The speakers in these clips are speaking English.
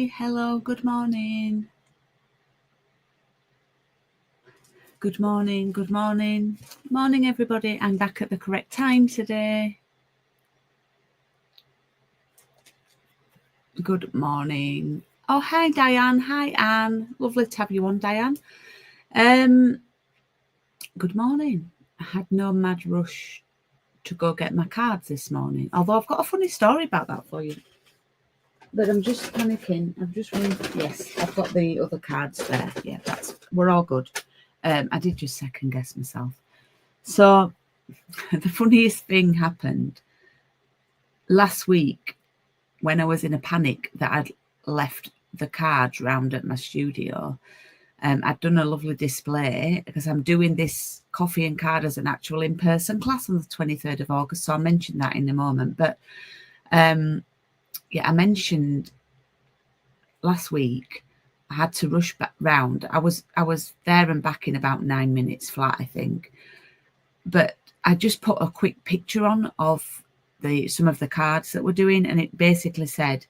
everybody. Hello, good morning. Good morning, good morning. Morning, everybody. I'm back at the correct time today. Good morning. Oh, hi, Diane. Hi, Anne. Lovely to have you on, Diane. Good morning. I had no mad rush to go get my cards this morning, although I've got a funny story about that for you. But I'm just panicking. I've just run. Yes, I've got the other cards there. Yeah, we're all good. I did just second guess myself. So the funniest thing happened last week when I was in a panic that I'd left the cards round at my studio. I'd done a lovely display because I'm doing this coffee and card as an actual in-person class on the 23rd of August. So I'll mention that in a moment. But yeah, I mentioned last week I had to rush back round. I was there and back in about 9 minutes flat, I think. But I just put a quick picture on of some of the cards that we're doing, and it basically said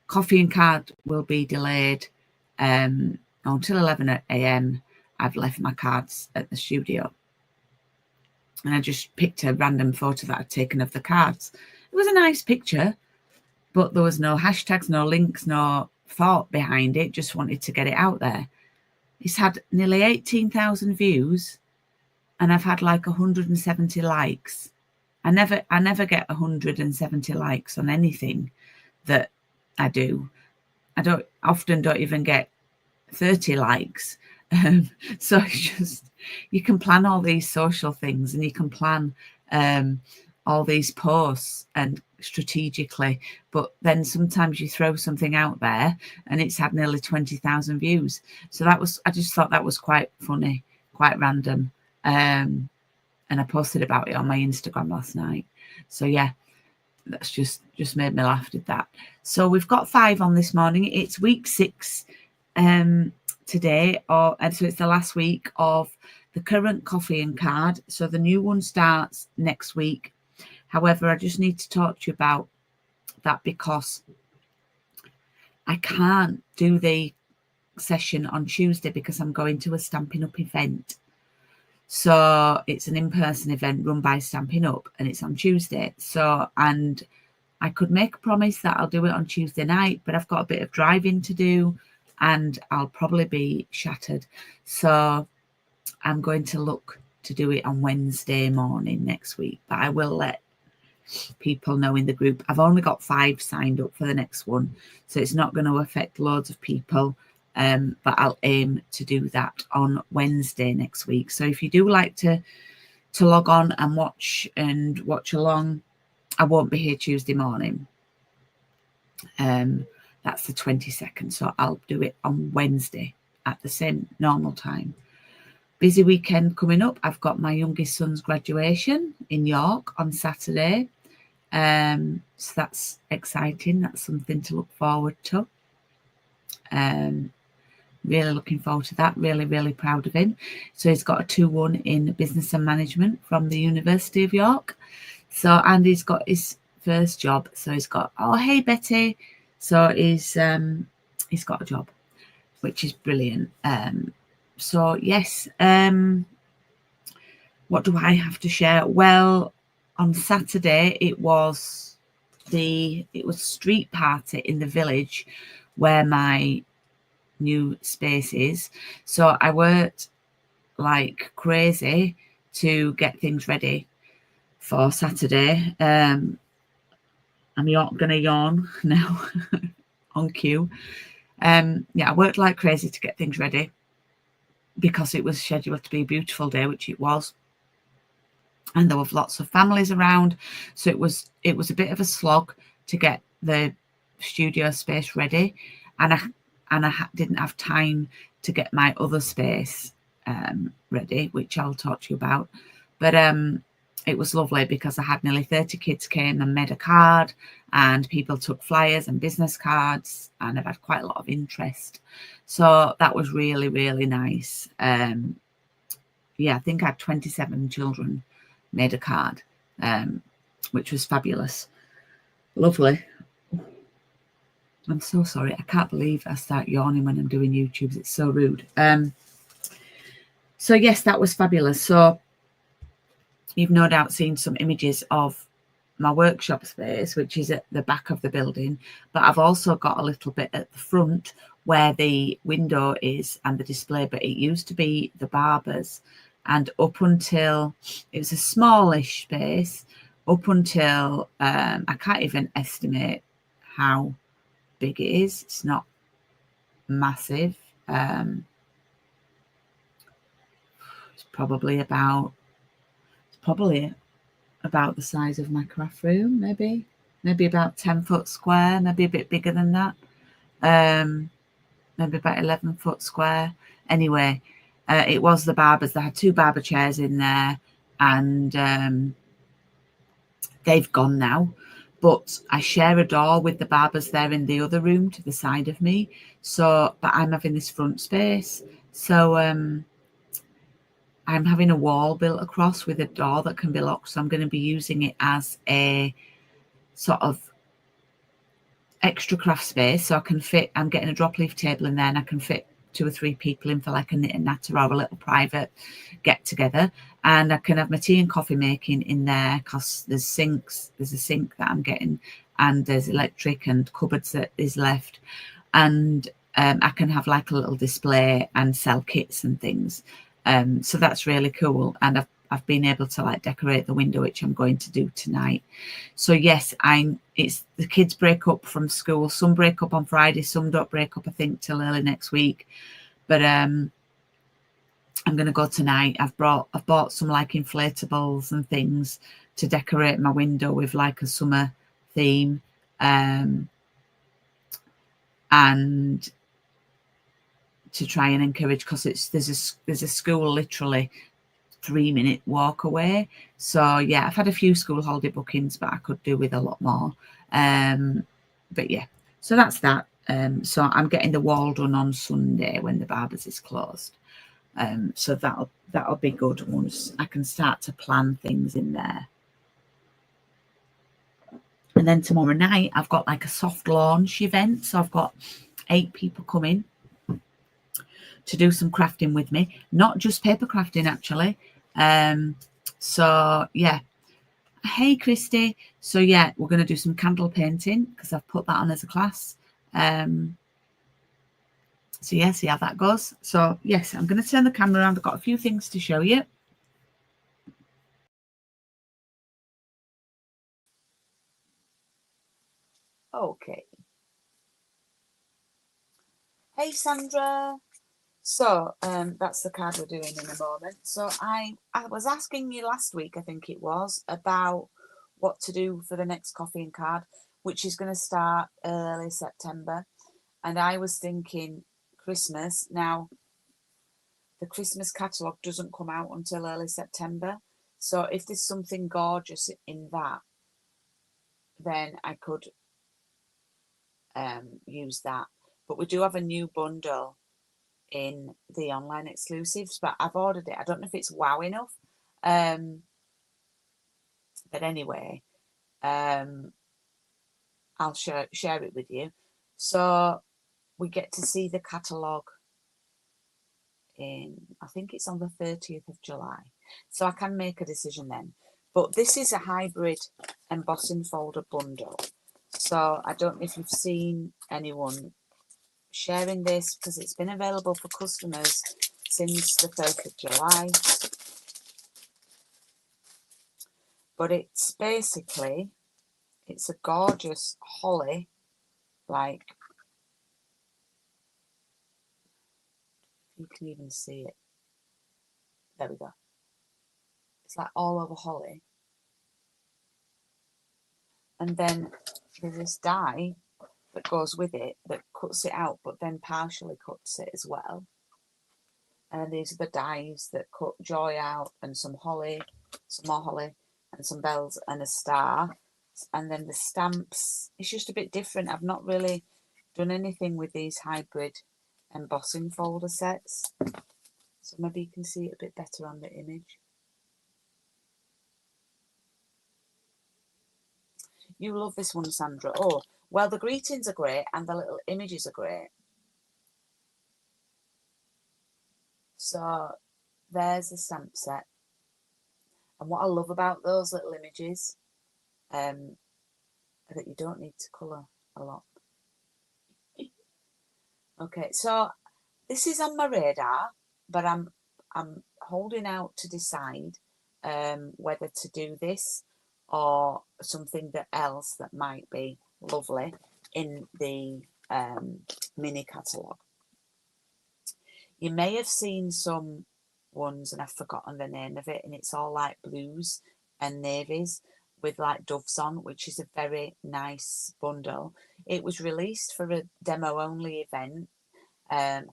coffee and card will be delayed until 11 a.m. I've left my cards at the studio. And I just picked a random photo that I'd taken of the cards. It was a nice picture, but there was no hashtags, no links, no thought behind it. Just wanted to get it out there. It's had nearly 18,000 views, and I've had like 170 likes. I never get 170 likes on anything that I do. I often don't even get 30 likes. So it's just, you can plan all these social things, and you can plan all these posts and strategically, but then sometimes you throw something out there and it's had nearly 20,000 views. So I just thought that was quite funny, quite random. And I posted about it on my Instagram last night. So yeah, that's just made me laugh, did that. So we've got 5 on this morning. It's week 6 today, and so it's the last week of the current coffee and card. So the new one starts next week. However, I just need to talk to you about that because I can't do the session on Tuesday because I'm going to a Stampin Up event. So it's an in-person event run by Stampin Up, and it's on Tuesday. So, and I could make a promise that I'll do it on Tuesday night, but I've got a bit of driving to do and I'll probably be shattered. So I'm going to look to do it on Wednesday morning next week, but I will let people know in the group. I've only got 5 signed up for the next one, so it's not going to affect loads of people. But I'll aim to do that on Wednesday next week. So if you do like to log on and watch along, I won't be here Tuesday morning. That's the 22nd. So I'll do it on Wednesday at the same normal time. Busy weekend coming up. I've got my youngest son's graduation in York on Saturday. So that's exciting. That's something to look forward to. Really looking forward to that. Really, really proud of him. So he's got a 2-1 in business and management from the University of York. So, and he's got his first job. So he's got, oh, hey, Betty. So he's got a job, which is brilliant. So yes, what do I have to share? Well, on Saturday it was street party in the village where my new space is. So I worked like crazy to get things ready for Saturday. I'm gonna yawn now on cue. Yeah, I worked like crazy to get things ready because it was scheduled to be a beautiful day, which it was, and there were lots of families around. So it was a bit of a slog to get the studio space ready, and I didn't have time to get my other space ready, which I'll talk to you about. But it was lovely because I had nearly 30 kids came and made a card, and people took flyers and business cards, and I've had quite a lot of interest. So that was really, really nice. Yeah, I think I had 27 children made a card, which was fabulous. Lovely. I'm so sorry. I can't believe I start yawning when I'm doing YouTubes. It's so rude. So yes, that was fabulous. So you've no doubt seen some images of my workshop space, which is at the back of the building, but I've also got a little bit at the front where the window is and the display, but it used to be the barbers. And up until, it was a smallish space, up until, I can't even estimate how big it is. It's not massive. It's probably about the size of my craft room, maybe about 10 foot square, maybe a bit bigger than that, maybe about 11 foot square. Anyway, it was the barbers. They had 2 barber chairs in there, and they've gone now, but I share a door with the barbers there in the other room to the side of me. So, but I'm having this front space, so I'm having a wall built across with a door that can be locked. So I'm going to be using it as a sort of extra craft space. So I can fit, I'm getting a drop leaf table in there, and I can fit 2 or 3 people in for like a knit and natter or a little private get together. And I can have my tea and coffee making in there, because there's sinks, there's a sink that I'm getting, and there's electric and cupboards that is left. And I can have like a little display and sell kits and things. So that's really cool. And I've been able to like decorate the window, which I'm going to do tonight. So yes, it's the kids break up from school. Some break up on Friday, some don't break up, I think, till early next week. But I'm going to go tonight. I've bought some like inflatables and things to decorate my window with like a summer theme. And to try and encourage, because there's a school literally 3-minute walk away. So yeah, I've had a few school holiday bookings, but I could do with a lot more. But yeah, so that's that. So I'm getting the wall done on Sunday when the barbers is closed. So that'll be good once I can start to plan things in there. And then tomorrow night I've got like a soft launch event. So I've got 8 people coming to do some crafting with me, not just paper crafting actually. So yeah, hey Christy. So yeah, we're going to do some candle painting because I've put that on as a class. So yeah, see how that goes. So yes, I'm going to turn the camera around. I've got a few things to show you. Okay. Hey Sandra. So that's the card we're doing in a moment. So I was asking you last week, I think it was, about what to do for the next coffee and card, which is going to start early September. And I was thinking Christmas. Now, the Christmas catalogue doesn't come out until early September. So if there's something gorgeous in that, then I could use that. But we do have a new bundle in the online exclusives, but I've ordered it. I don't know if it's wow enough. But anyway, I'll share it with you. So we get to see the catalogue in, I think it's on the 30th of July. So I can make a decision then. But this is a hybrid embossing folder bundle. So I don't know if you've seen anyone sharing this, because it's been available for customers since the 1st of July. But it's basically, it's a gorgeous holly, like, you can even see it. There we go. It's like all over holly. And then there's this die that goes with it that cuts it out, but then partially cuts it as well. And these are the dies that cut joy out, and some holly, some more holly, and some bells and a star. And then the stamps, it's just a bit different. I've not really done anything with these hybrid embossing folder sets. So maybe you can see it a bit better on the image. You love this one, Sandra. Oh, Well, the greetings are great and the little images are great. So there's the stamp set. And what I love about those little images are that you don't need to colour a lot. Okay, so this is on my radar, but I'm holding out to decide whether to do this or something else that might be lovely in the mini catalogue. You may have seen some ones, and I've forgotten the name of it, and it's all like blues and navies with like doves on, which is a very nice bundle. It was released for a demo only event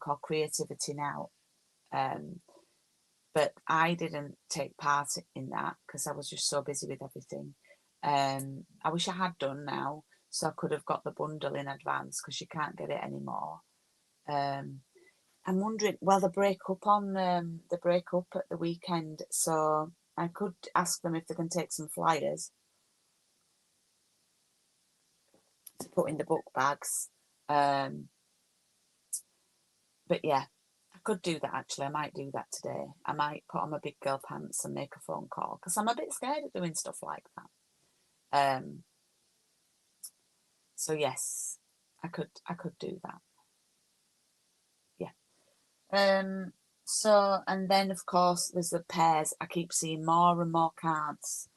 called Creativity Now, but I didn't take part in that because I was just so busy with everything. I wish I had done now, so I could have got the bundle in advance because you can't get it anymore. I'm wondering, well, they break up at the weekend, so I could ask them if they can take some flyers to put in the book bags. But yeah, I could do that actually. I might do that today. I might put on my big girl pants and make a phone call because I'm a bit scared of doing stuff like that. So yes, I could do that. Yeah. So, and then of course there's the pairs. I keep seeing more and more cards,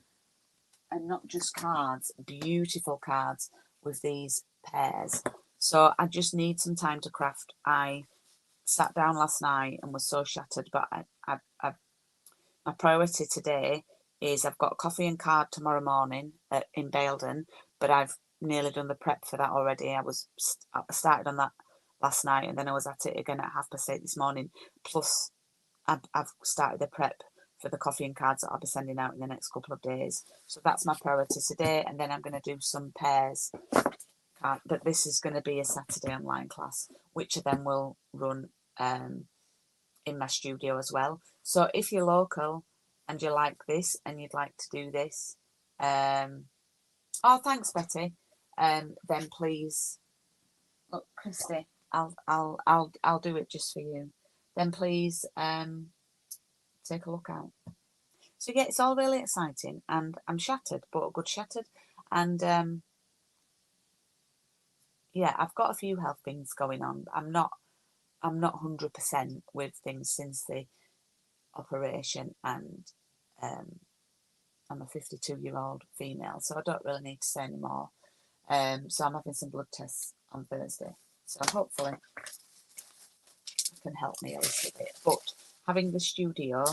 and not just cards, beautiful cards with these pairs. So I just need some time to craft. I sat down last night and was so shattered, but my priority today is I've got coffee and card tomorrow morning in Baildon, but I've nearly done the prep for that already. I started on that last night, and then I was at it again at 8:30 this morning. Plus, I've started the prep for the coffee and cards that I'll be sending out in the next couple of days. So that's my priority today, and then I'm going to do some pairs. But this is going to be a Saturday online class, which I then will run in my studio as well. So if you're local and you like this and you'd like to do this, oh, thanks, Betty. Then please, look, Christy, I'll do it just for you. Then please take a look out. So yeah, it's all really exciting, and I'm shattered, but a good shattered. And yeah, I've got a few health things going on. I'm not 100% with things since the operation, and I'm a 52-year-old female, so I don't really need to say any more. So I'm having some blood tests on Thursday, so hopefully it can help me a little bit. But having the studio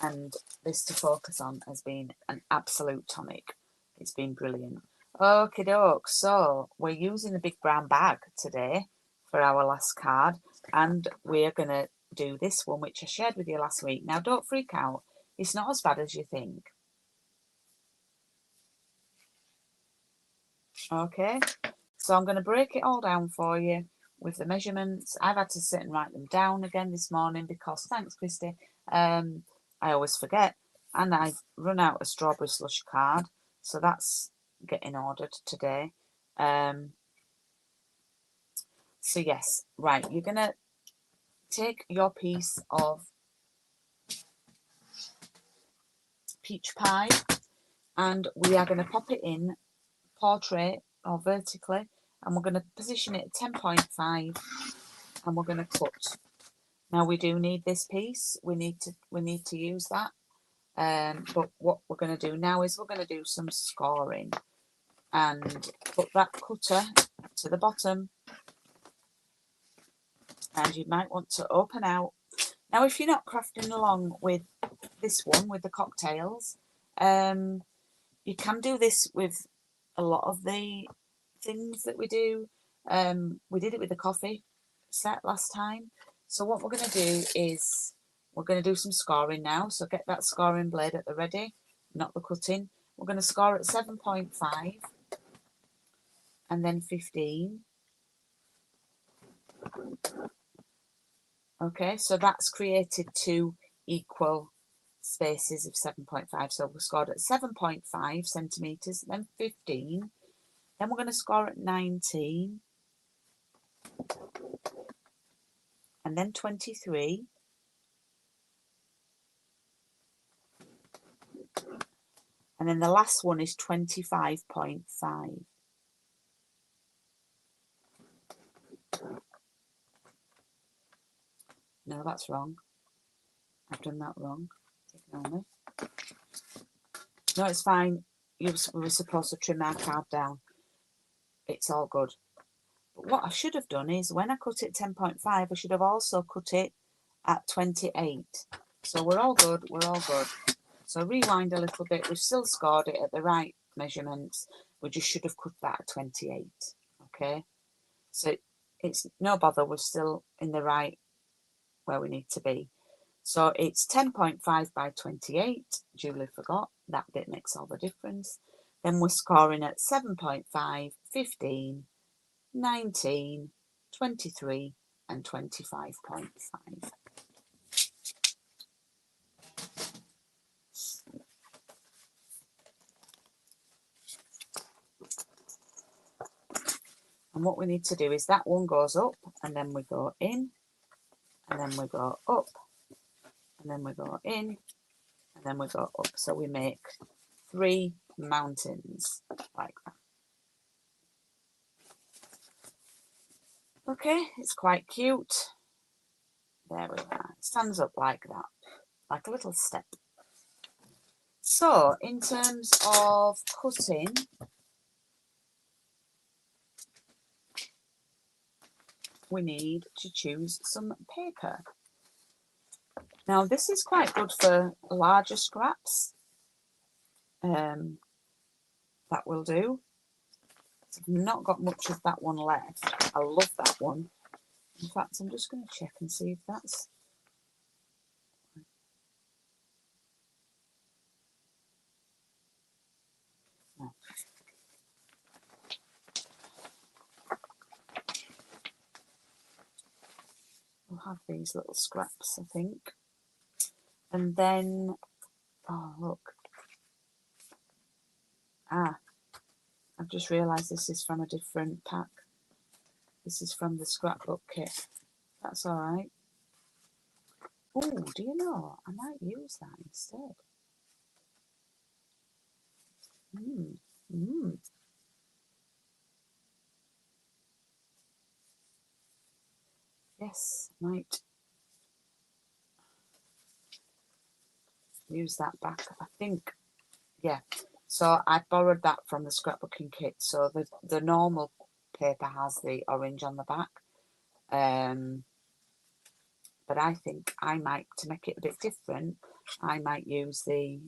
and this to focus on has been an absolute tonic. It's been brilliant. Okie doke, so we're using the big brown bag today for our last card, and we're going to do this one which I shared with you last week. Now don't freak out, it's not as bad as you think. Okay, so I'm going to break it all down for you with the measurements. I've had to sit and write them down again this morning because, thanks Christy, I always forget, and I've run out of strawberry slush card, so that's getting ordered today. So yes, right, you're going to take your piece of peach pie and we are going to pop it in portrait or vertically, and we're going to position it at 10.5 and we're going to cut. Now we do need this piece, we need to use that, but what we're going to do now is we're going to do some scoring and put that cutter to the bottom, and you might want to open out. Now if you're not crafting along with this one with the cocktails, you can do this with a lot of the things that we do. We did it with the coffee set last time. So what we're going to do is we're going to do some scoring now. So get that scoring blade at the ready, not the cutting. We're going to score at 7.5 and then 15. Okay, so that's created 2 equal spaces of 7.5. So we scored at 7.5 centimetres, then 15. Then we're going to score at 19. And then 23. And then the last one is 25.5. No, that's wrong. I've done that wrong. Ignore me. No, it's fine. We were supposed to trim our card down. It's all good. But what I should have done is when I cut it 10.5, I should have also cut it at 28. So we're all good. We're all good. So rewind a little bit. We've still scored it at the right measurements. We just should have cut that at 28. Okay. So it's no bother. We're still in the right where we need to be. So it's 10.5 by 28. Julie forgot. That bit makes all the difference. Then we're scoring at 7.5, 15, 19, 23 and 25.5. And what we need to do is that one goes up and then we go in and then we go up and then we go in and then we go up. So we make 3 mountains like that. Okay, it's quite cute. There we are. It stands up like that, like a little step. So in terms of cutting, we need to choose some paper. Now this is quite good for larger scraps. That will do. I've not got much of that one left. I love that one. In fact, I'm just going to check and see if that's... No. We'll have these little scraps, I think. And then, oh look. Ah, I've just realised this is from a different pack. This is from the scrapbook kit. That's all right. Oh, do you know? I might use that instead. Yes, might use that back. I think, yeah. So I borrowed that from the scrapbooking kit. So the normal paper has the orange on the back. But I think I might, to make it a bit different, I might use the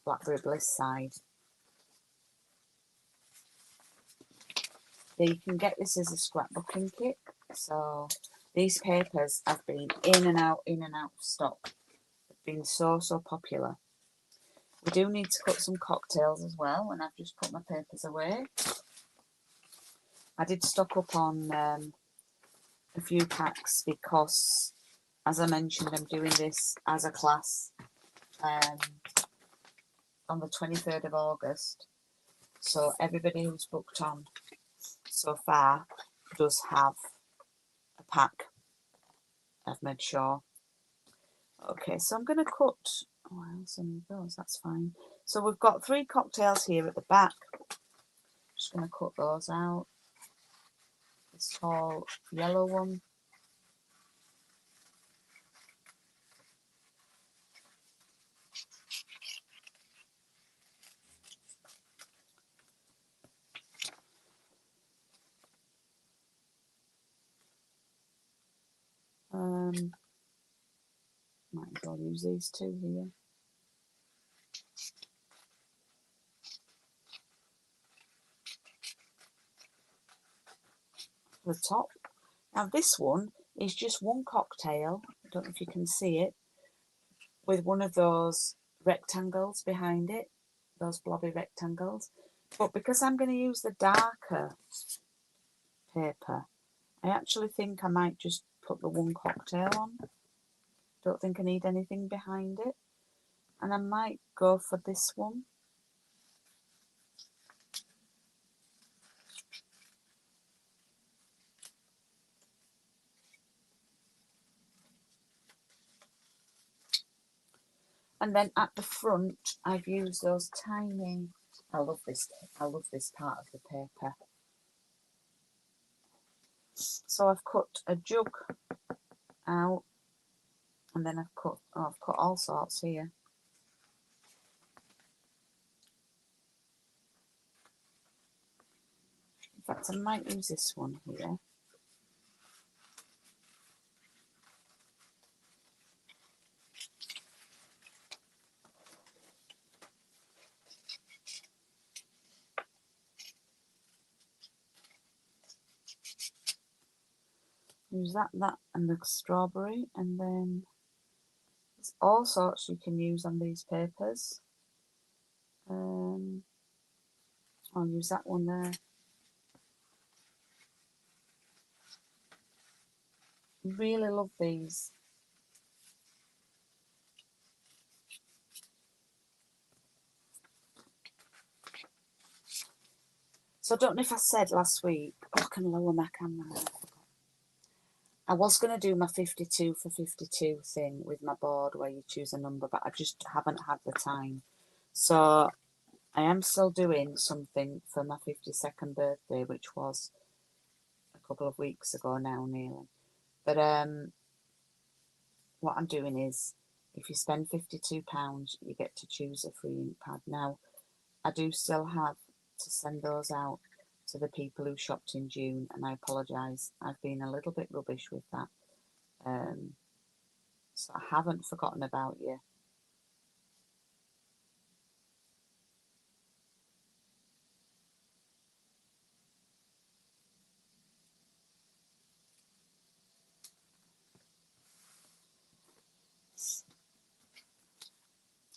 Blackberry Bliss side. You can get this as a scrapbooking kit. So these papers have been in and out of stock. They've been so popular. We do need to cut some cocktails as well, and I've just put my papers away. I did stock up on a few packs because, as I mentioned, I'm doing this as a class on the 23rd of August. So everybody who's booked on so far does have a pack. I've made sure. Okay, so I'm going to cut... Oh, I also need those. That's fine. So we've got 3 cocktails here at the back. Just going to cut those out. This tall yellow one. Might as well use these 2 here. The top. Now this one is just one cocktail. I don't know if you can see it, with one of those rectangles behind it, those blobby rectangles. But because I'm going to use the darker paper, I actually think I might just put the one cocktail on. Don't think I need anything behind it. And I might go for this one. And then at the front, I've used those tiny, I love this part of the paper. So I've cut a jug out, and then I've cut all sorts here. In fact, I might use this one here. Use that, and the strawberry, and then there's all sorts you can use on these papers. I'll use that one there. Really love these. So I don't know if I said last week, I can lower my camera. I was going to do my 52 for 52 thing with my board where you choose a number, but I just haven't had the time. So I am still doing something for my 52nd birthday, which was a couple of weeks ago now nearly. But what I'm doing is, if you spend £52, you get to choose a free ink pad. Now, I do still have to send those out to the people who shopped in June, and I apologise. I've been a little bit rubbish with that. So I haven't forgotten about you.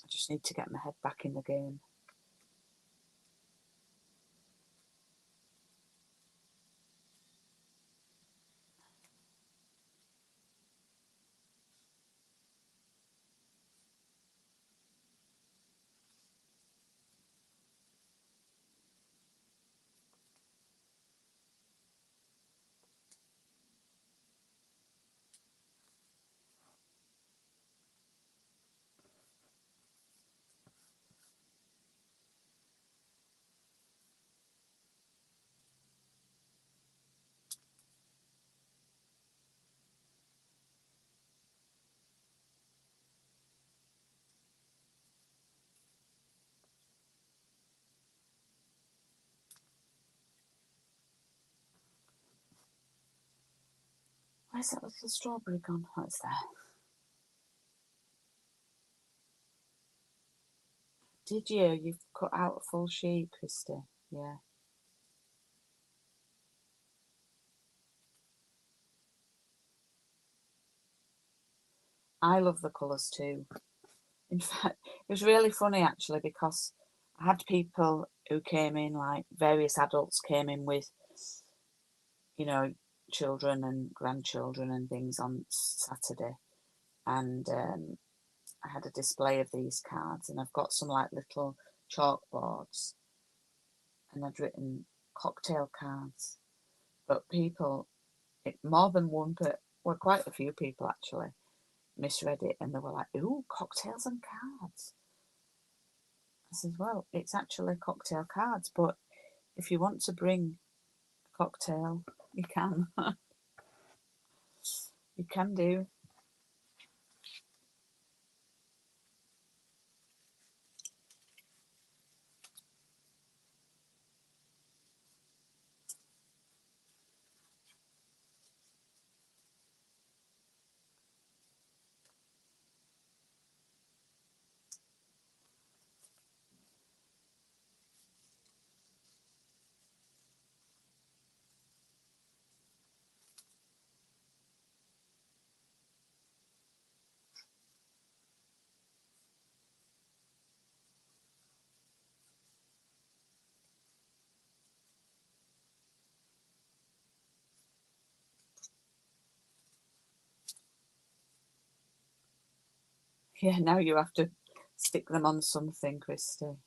I just need to get my head back in the game. Where's that little strawberry gone? Oh, it's there. Did you? You've cut out a full sheet, Christy. Yeah. I love the colours too. In fact, it was really funny actually, because I had people who came in, like various adults came in with, you know, children and grandchildren and things on Saturday. And I had a display of these cards, and I've got some like little chalkboards, and I'd written cocktail cards. But people, more than one, but well, quite a few people actually misread it, and they were like, "Ooh, cocktails and cards." I said, "Well, it's actually cocktail cards, but if you want to bring a cocktail, you can. You can do." Yeah, now you have to Stick them on something, Christy.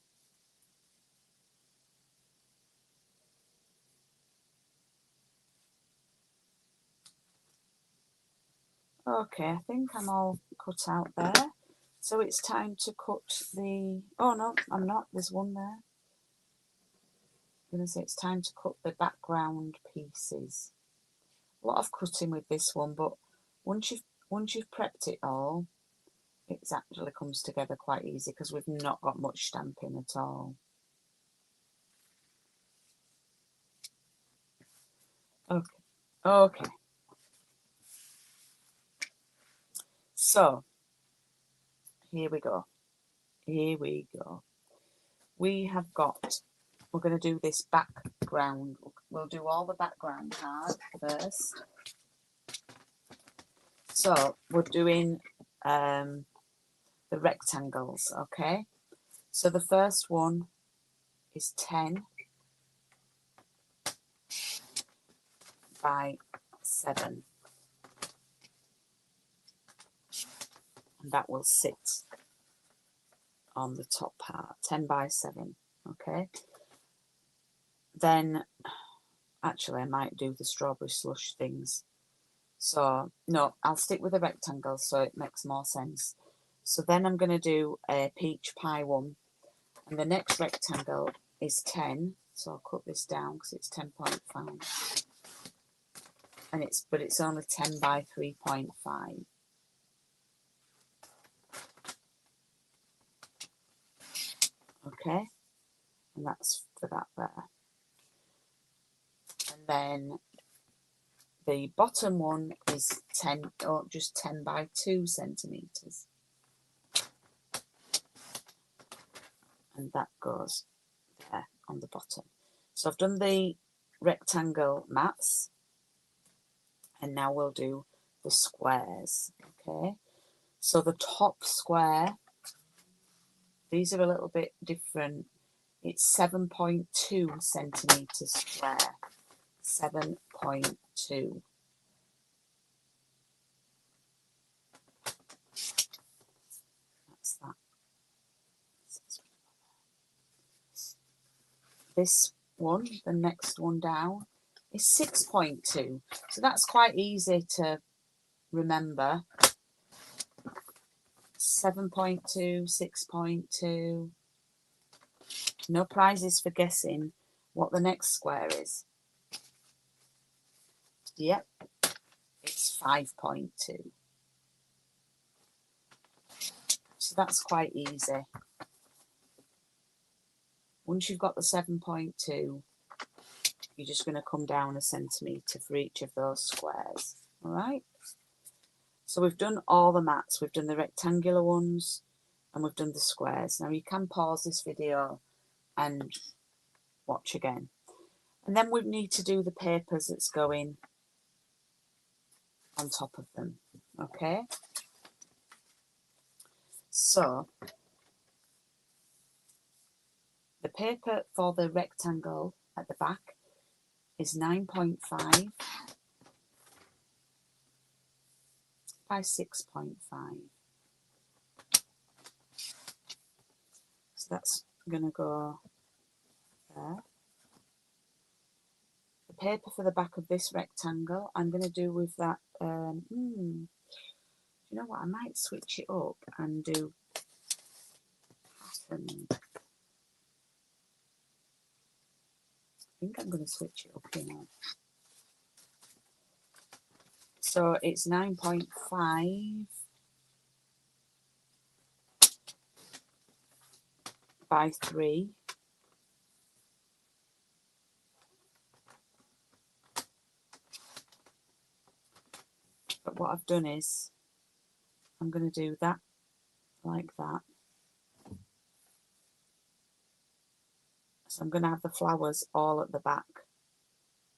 Okay, I think I'm all cut out there. So it's time to cut the... Oh, no, I'm not. There's one there. I'm going to say it's time to cut the background pieces. A lot of cutting with this one, but once you've prepped it all, it actually comes together quite easy because we've not got much stamping at all. Okay. So, here we go. We have got, we're going to do this background. We'll do all the background card first. So, we're doing the rectangles, okay? So, the first one is 10 by 7. And that will sit on the top part, 10 by 7, okay? Then, actually, I might do the strawberry slush things. So, no, I'll stick with the rectangle so it makes more sense. So then I'm going to do a peach pie one. And the next rectangle is 10. So I'll cut this down because it's 10.5. And it's only 10 by 3.5. Okay, and that's for that there. And then the bottom one is 10, or just 10 by 2 centimetres. And that goes there on the bottom. So I've done the rectangle mats, and now we'll do the squares. Okay, so the top square, these are a little bit different. It's 7.2 centimetres square. 7.2. That's that. This one, the next one down, is 6.2. So that's quite easy to remember. 7.2, 6.2. No prizes for guessing what the next square is. Yep, it's 5.2. So that's quite easy. Once you've got the 7.2, you're just going to come down a centimetre for each of those squares. All right? So we've done all the mats. We've done the rectangular ones and we've done the squares. Now you can pause this video and watch again. And then we need to do the papers that's going on top of them. Okay? So the paper for the rectangle at the back is 9.5 by 6.5. So that's going to go there. The paper for the back of this rectangle, I'm going to do with that. You know what? I might switch it up and do pattern. I think I'm going to switch it up, you know. So it's 9.5 by 3. But what I've done is I'm going to do that like that. So I'm going to have the flowers all at the back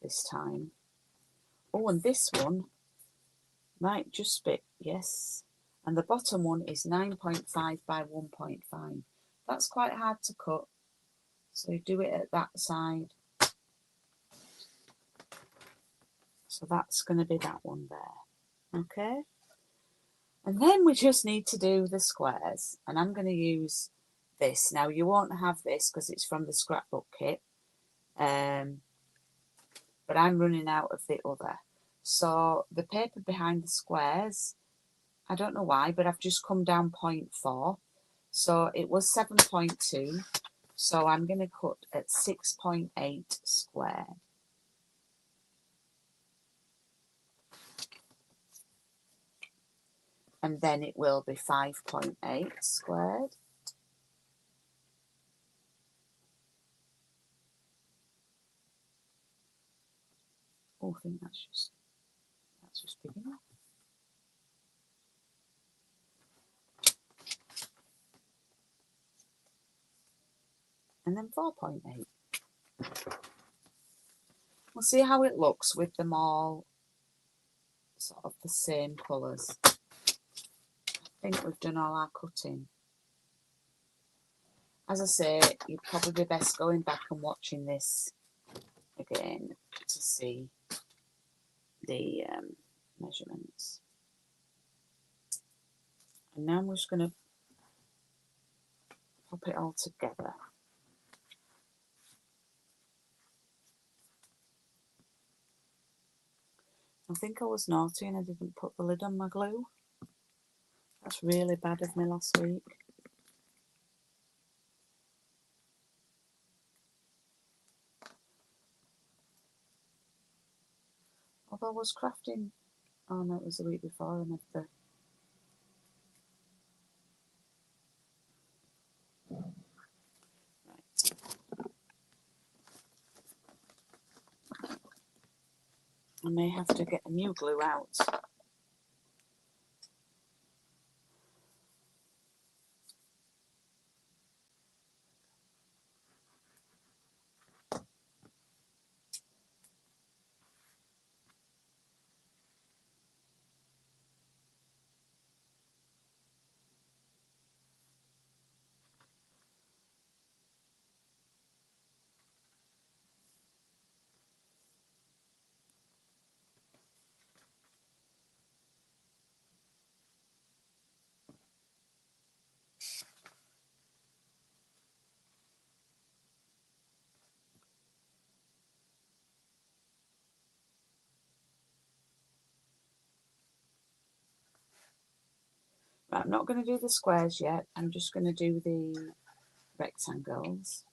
this time. Oh, and this one might just be, yes. And the bottom one is 9.5 by 1.5. That's quite hard to cut. So you do it at that side. So that's going to be that one there. Okay. And then we just need to do the squares, and I'm going to use this. Now you won't have this because it's from the scrapbook kit, but I'm running out of the other. So the paper behind the squares, I don't know why, but I've just come down 0.4. So it was 7.2. So I'm going to cut at 6.8 squared. And then it will be 5.8 squared. Oh, I think that's just big enough. And then 4.8. We'll see how it looks with them all sort of the same colours. I think we've done all our cutting. As I say, you'd probably be best going back and watching this again to see the measurements. And now I'm just going to pop it all together. I think I was naughty and I didn't put the lid on my glue. That's really bad of me last week. Although I was crafting, oh no, it was the week before, and the right. I may have to get a new glue out. Right, I'm not going to do the squares yet. I'm just going to do the rectangles.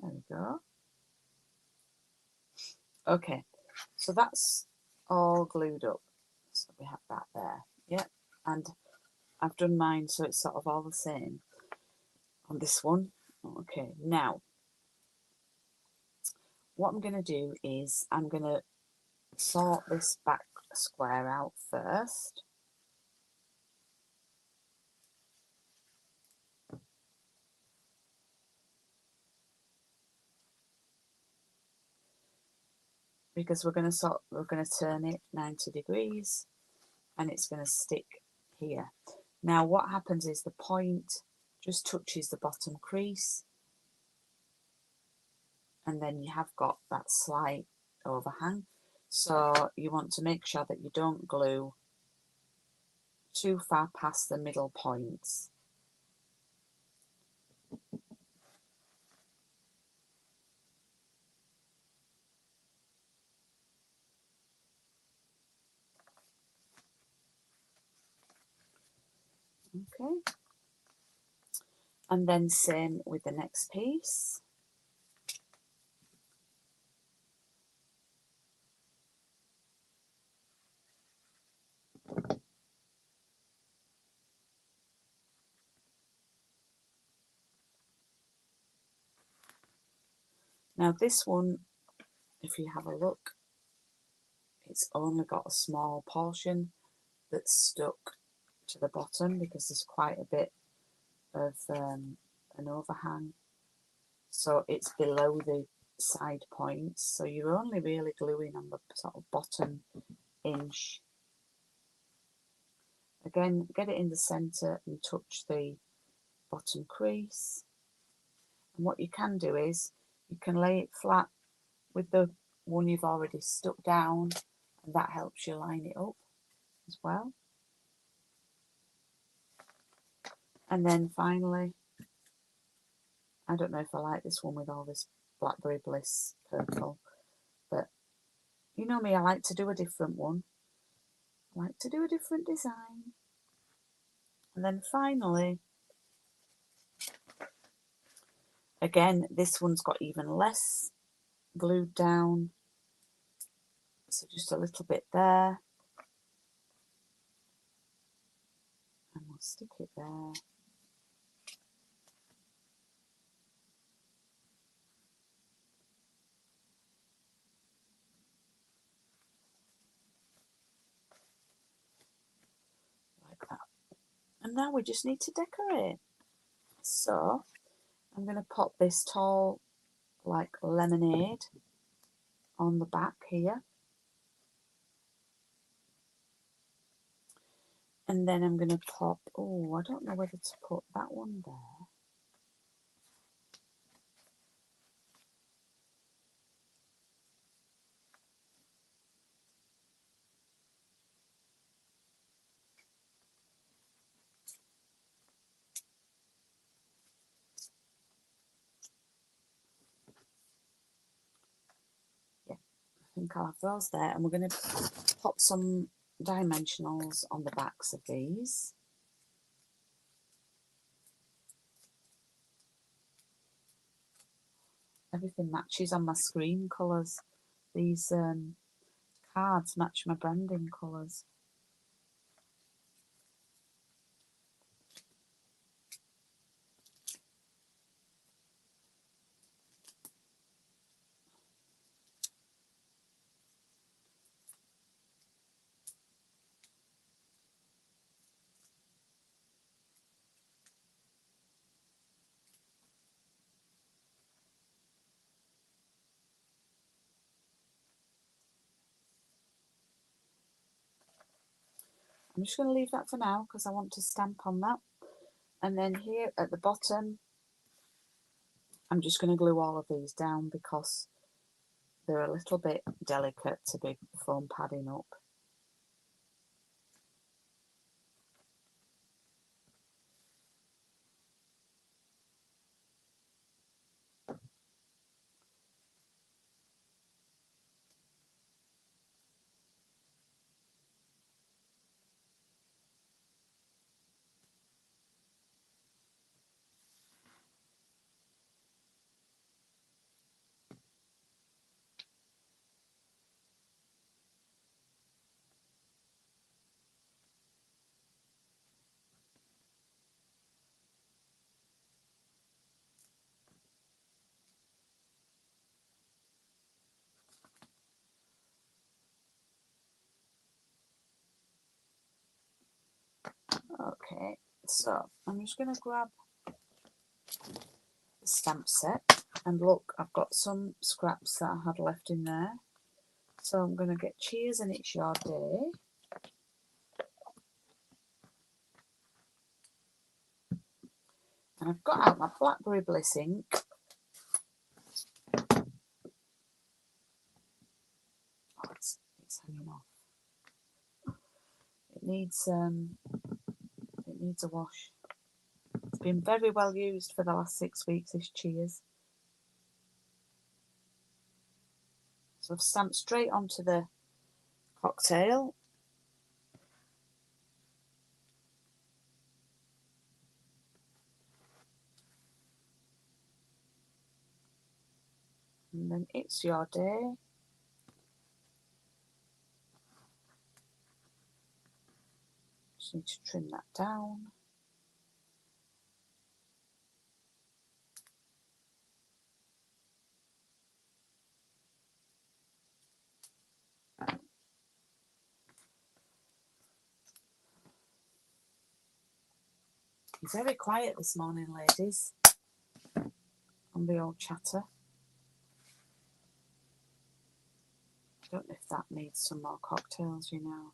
There we go. Okay, so that's all glued up. So we have that there. Yep, and I've done mine so it's sort of all the same on this one. Okay, now what I'm going to do is I'm going to sort this back square out first. Because we're going to turn it 90 degrees and it's going to stick here. Now what happens is the point just touches the bottom crease and then you have got that slight overhang. So you want to make sure that you don't glue too far past the middle points. Okay, and then same with the next piece. Now this one, if you have a look, it's only got a small portion that's stuck to the bottom because there's quite a bit of an overhang, so it's below the side points, so you're only really gluing on the sort of bottom inch. Again, get it in the centre and touch the bottom crease, and what you can do is you can lay it flat with the one you've already stuck down, and that helps you line it up as well. And then finally, I don't know if I like this one with all this Blackberry Bliss purple, but you know me, I like to do a different one. I like to do a different design. And then finally, again, this one's got even less glued down, so just a little bit there, and we'll stick it there. Like that. And now we just need to decorate. So I'm going to pop this tall, like lemonade, on the back here. And then I'm going to pop, oh, I don't know whether to put that one there. Yeah, I think I'll have those there. And we're going to pop some dimensionals on the backs of these. Everything matches on my screen colours. These cards match my branding colours. I'm just going to leave that for now because I want to stamp on that. And then here at the bottom, I'm just going to glue all of these down because they're a little bit delicate to be foam padding up. Okay, so I'm just going to grab the stamp set, and look, I've got some scraps that I had left in there. So I'm going to get Cheers and It's Your Day. And I've got out my Blackberry Bliss ink. Oh, it's hanging off. It needs a wash. It's been very well used for the last 6 weeks, this Cheers. So I've stamped straight onto the cocktail. And then it's your day. Just need to trim that down. It's very quiet this morning, ladies, on the old chatter. I don't know if that needs some more cocktails, you know.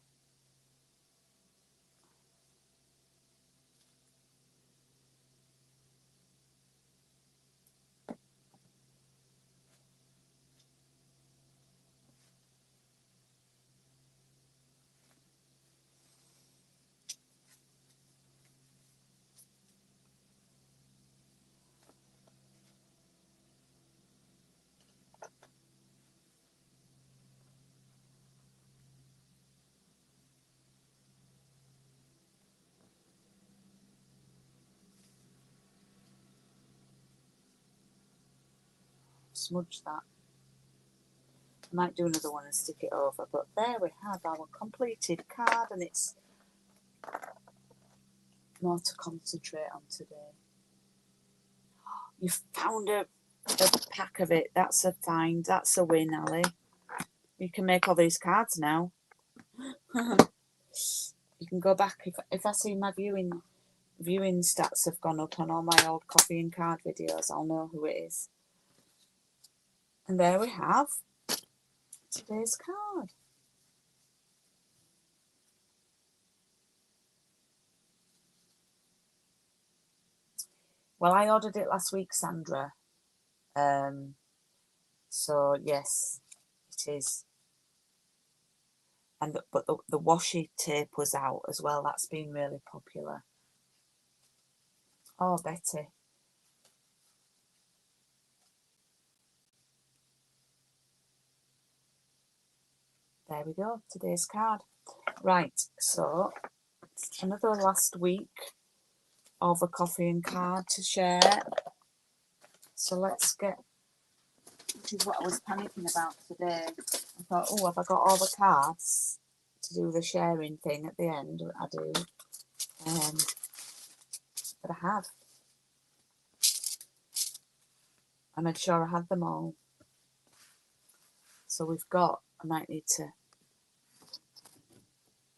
Smudge that. I might do another one and stick it over, but there we have our completed card, and it's more to concentrate on today. You found a pack of it. That's a find. That's a win, Ali. You can make all these cards now. You can go back if I see my viewing stats have gone up on all my old coffee and card videos, I'll know who it is. And there we have today's card. Well, I ordered it last week, Sandra. So yes, it is. And but the washi tape was out as well. That's been really popular. Oh, Betty. There we go. Today's card. Right. So another last week of a coffee and card to share. So let's get. Which is what I was panicking about today. I thought, oh, have I got all the cards to do the sharing thing at the end? I do. But I have. I made sure I had them all. So we've got, I might need to,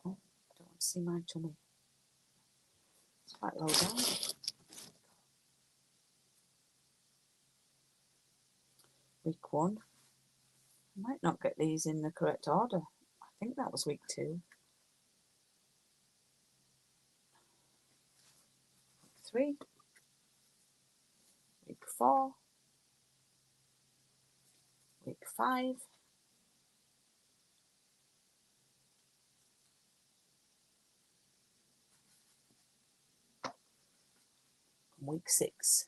oh, I don't want to see my tummy. It's quite low down. Week 1. I might not get these in the correct order. I think that was week 2. Week 3. Week 4. Week 5. And week 6.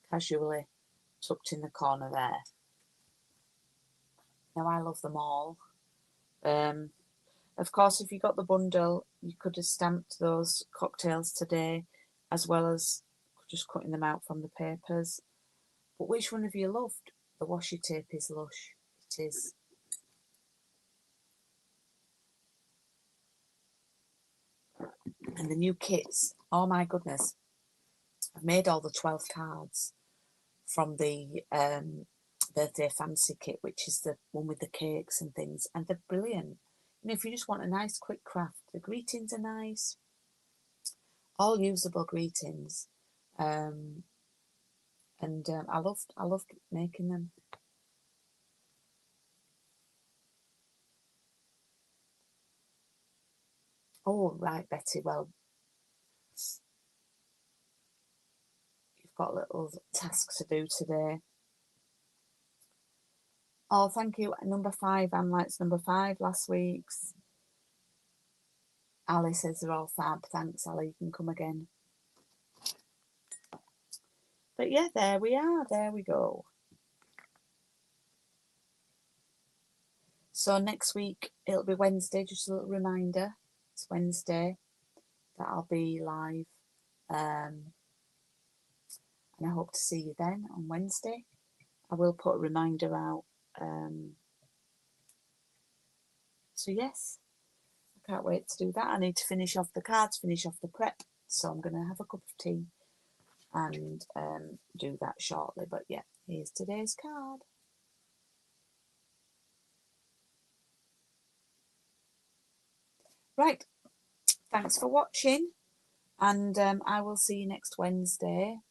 Casually tucked in the corner there. Now I love them all. Of course, if you got the bundle, you could have stamped those cocktails today, as well as just cutting them out from the papers. But which one have you loved? The washi tape is lush. It is. And the new kits, oh my goodness. I've made all the 12 cards from the birthday fancy kit, which is the one with the cakes and things, and they're brilliant. And if you just want a nice quick craft, the greetings are nice, all usable greetings, and I loved making them. Oh right, Betty, well, you've got a little task to do today. Oh, thank you. Number 5, Anne likes number 5 last week's. Ali says they're all fab. Thanks, Ali. You can come again. But yeah, there we are. There we go. So next week, it'll be Wednesday. Just a little reminder. It's Wednesday that I'll be live. And I hope to see you then on Wednesday. I will put a reminder out. So yes, I can't wait to do that. I need to finish off the cards, finish off the prep. So I'm going to have a cup of tea and do that shortly. But yeah, here's today's card. Right, thanks for watching, and I will see you next Wednesday.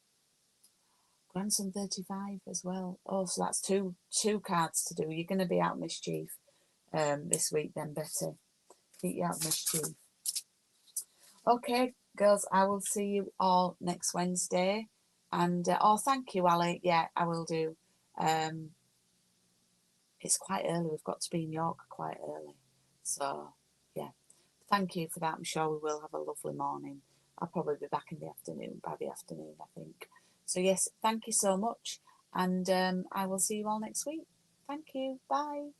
Grandson 35 as well. Oh, so that's two cards to do. You're going to be out mischief this week then, Betty. Keep you out mischief. Okay, girls, I will see you all next Wednesday. And, oh, thank you, Ali. Yeah, I will do. It's quite early. We've got to be in York quite early. So, yeah, thank you for that. I'm sure we will have a lovely morning. I'll probably be back in the afternoon, by the afternoon, I think. So, yes, thank you so much. And I will see you all next week. Thank you. Bye.